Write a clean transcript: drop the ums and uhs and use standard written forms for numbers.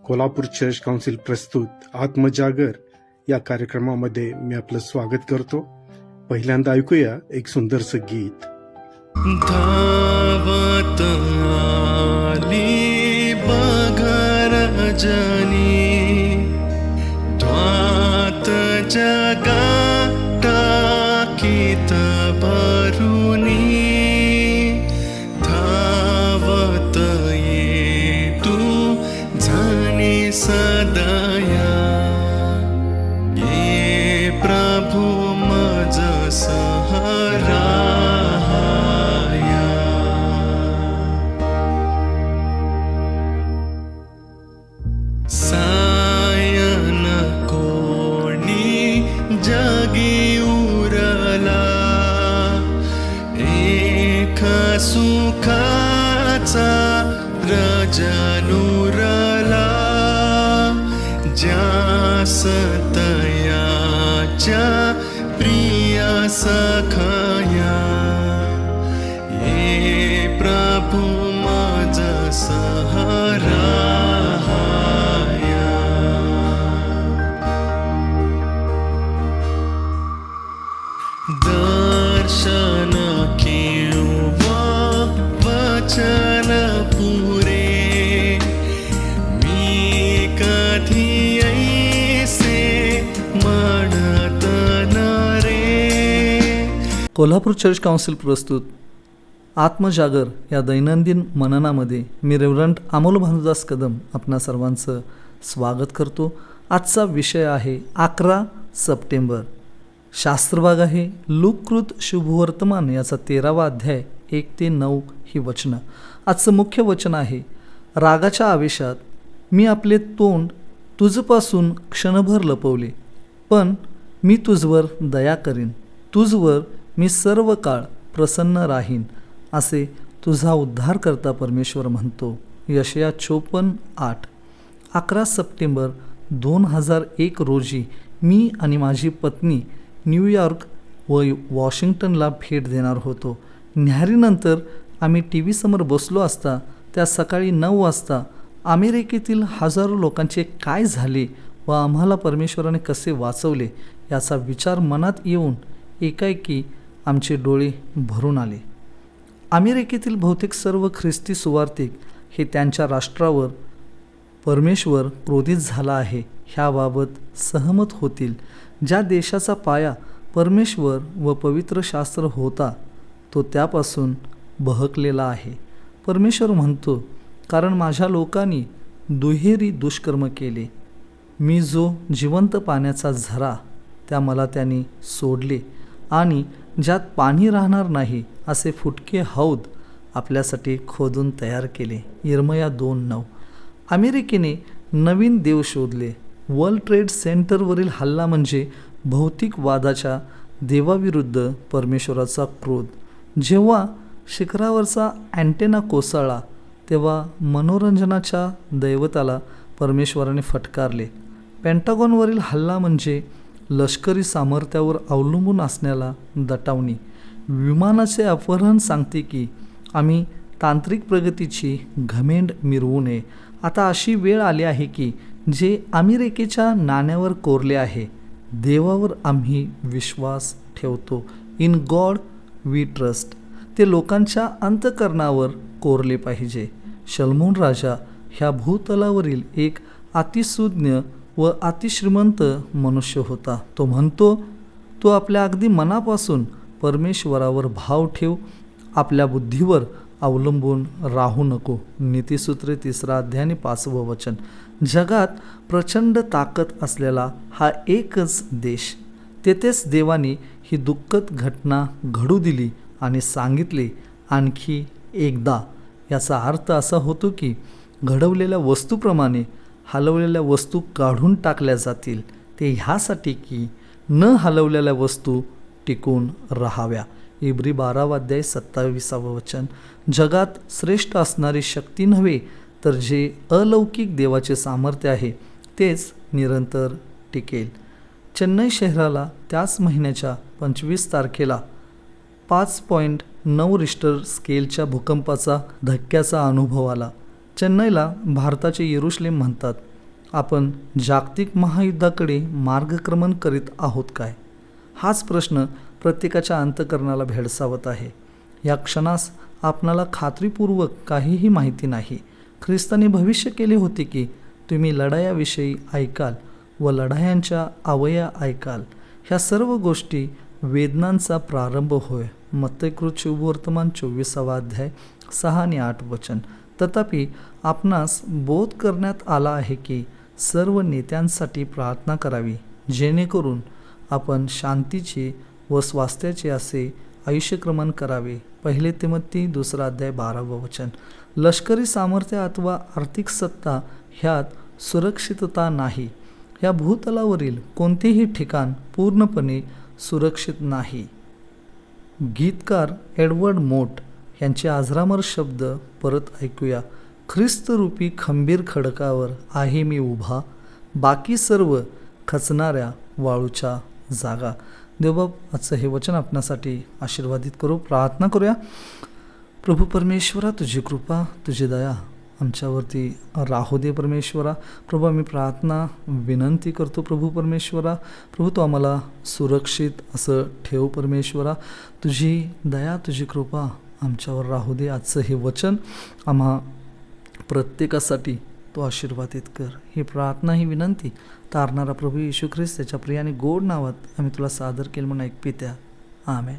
Kolhapur church council प्रस्तुत आत्मजागर या कार्यक्रमामध्ये मी आपलं स्वागत करतो. पहिल्यांदा ऐकूया एक सुंदरसं गीत. धावत आली बगर जनी द्वात जगा टाकीत भरुनी धावत ये तू झाली सदया ये प्रभु मज सहरा सायन कोणी जगी उरला एक सुखाचा रजनुरला ज्यास तयाच्या प्रिय सखया ये प्रभु मज सहरा दर्शन किंवा वचन पुरे मी कधी ऐसे म्हणत न रे. कोल्हापूर चर्च काउन्सिल प्रस्तुत आत्मजागर या दैनंदिन मननामध्ये मी रेव्हरंट अमोल भानुदास कदम आपणा सर्वांचं स्वागत करतो. आजचा विषय आहे 11 सप्टेंबर. शास्त्रभाग आहे लूककृत शुभवर्तमान याचा 13वा अध्याय 1 ते 9 ही वचनं. आजचं मुख्य वचन आहे, रागाच्या आवेशात मी आपले तोंड तुझपासून क्षणभर लपवले, पण मी तुझवर दया करीन, तुझवर मी सर्व काळ प्रसन्न राहीन, असे तुझा उद्धारकर्ता परमेश्वर म्हणतो. यशया 54:8. 11 सप्टेंबर 2001 रोजी मी आणि माझी पत्नी न्यूयॉर्क व वॉशिंग्टनला भेट देणार होतो. न्याहारीनंतर आम्ही टी व्ही समोर बसलो असता त्या सकाळी 9 वाजता अमेरिकेतील हजारो लोकांचे काय झाले व आम्हाला परमेश्वराने कसे वाचवले याचा विचार मनात येऊन एकाएकी आमचे डोळे भरून आले. अमेरिकेतील बहुतेक सर्व ख्रिस्ती सुवार्तिक हे त्यांच्या राष्ट्रावर परमेश्वर क्रोधित झाला आहे ह्याबाबत सहमत होतील. ज्या देशाचा पाया परमेश्वर व पवित्र शास्त्र होता तो त्यापासून बहकलेला आहे. परमेश्वर म्हणतो, कारण माझ्या लोकांनी दुहेरी दुष्कर्म केले. मी जो जिवंत पाण्याचा झरा त्या मला त्यांनी सोडले आणि ज्यात पाणी राहणार नाही असे फुटके हौद आपल्यासाठी खोदून तयार केले. यिर्मया 2:9. अमेरिकेने नवीन देव शोधले. वर्ल्ड ट्रेड सेंटरवरील हल्ला म्हणजे भौतिक वादाच्या देवाविरुद्ध परमेश्वराचा क्रोध. जेव्हा शिखरावरचा अँटेना कोसळला तेव्हा मनोरंजनाच्या दैवताला परमेश्वराने फटकारले. पेंटागॉनवरील हल्ला म्हणजे लष्करी सामर्थ्यावर अवलंबून असण्याला दटावणी. विमानाचे अपहरण सांगते की आम्ही तांत्रिक प्रगतीची घमेंड मिरवू नये. आता अशी वेळ आली आहे की जे अमेरिकेच्या नाण्यावर कोरले आहे, देवावर आम्ही विश्वास ठेवतो. In God we trust. ते लोकांच्या अंतःकरणावर कोरले पाहिजे. शल्मोन राजा ह्या भूतलावरील एक अतिसूज्ञ व अतिश्रीमंत मनुष्य होता. तो म्हणतो, तो आपल्या अगदी मनापासून परमेश्वरावर भाव ठेव, आपल्या बुद्धीवर अवलंबून राहू नको. नीतिसूत्रे 3 अध्याय 5वं वचन. जगात प्रचंड ताकद असलेला हा एकच देश. तेथेच देवाने ही दुःखद घटना घडू दिली आणि सांगितले आणखी एकदा. याचा अर्थ असा होतो की घडवलेल्या वस्तूप्रमाणे हलवलेल्या वस्तू काढून टाकल्या जातील, ते ह्यासाठी की न हलवलेल्या वस्तू टिकून राहाव्या. इब्री 12 अध्याय 27वं वचन. जगात श्रेष्ठ असणारी शक्ती नव्हे तर जे अलौकिक देवाचे सामर्थ्य आहे तेच निरंतर टिकेल. चेन्नई शहराला त्याच महिन्याच्या 25 तारखेला 5.9 रिश्टर स्केलच्या भूकंपाचा धक्क्याचा अनुभव आला. चेन्नईला भारताचे येरुशलेम म्हणतात. आपण जागतिक महायुद्धाकडे मार्गक्रमण करीत आहोत काय? हाच प्रश्न प्रत्येकाच्या अंतःकरणाला भेडसावत आहे. या क्षणास आपणाला खात्रीपूर्वक काहीही माहिती नाही. ख्रिस्ताने भविष्य केले होते की तुम्ही लढायाविषयी ऐकाल व लढायांच्या अवया ऐकाल. ह्या सर्व गोष्टी वेदनांचा प्रारंभ होय. मत्तैकृत शुभवर्तमान 24 अध्याय 6 आणि 8 वचन. तथापि आपणास बोध करण्यात आला आहे की सर्व नेत्यांसाठी प्रार्थना करावी, जेणेकरून आपण शांतीचे व स्वास्थ्याचे असे आयुष्यक्रमण करावे. 1 तिमोथी 2 अध्याय 12 वचन. लष्करी सामर्थ्य अथवा आर्थिक सत्ता ह्यात सुरक्षितता नाही. या भूतलावरील कोणतेही ठिकाण पूर्णपणे सुरक्षित नाही. गीतकार एडवर्ड मोट यांचे अजरामर शब्द परत ऐकूया. ख्रिस्तरूपी खंबीर खडकावर आहे मी उभा, बाकी सर्व खचणाऱ्या वाळूच्या जागा. देवबाप आजचं हे वचन आपणासाठी आशीर्वादित करू. प्रार्थना करूया. प्रभू परमेश्वरा, तुझी कृपा, तुझी दया आमच्यावरती राहू दे परमेश्वरा. प्रभू आम्ही प्रार्थना विनंती करतो प्रभू परमेश्वरा. प्रभू तू आम्हाला सुरक्षित असं ठेव परमेश्वरा. तुझी दया, तुझी कृपा आमच्यावर राहू दे. आजचं हे वचन आम्हा प्रत्येकासाठी तो आशीर्वादित कर. ही प्रार्थना, ही विनंती तारणारा प्रभू येशू ख्रिस्त त्याच्या प्रियाने गोड नावात आम्ही तुला सादर केलं म्हणून ऐक पित्या. आमेन.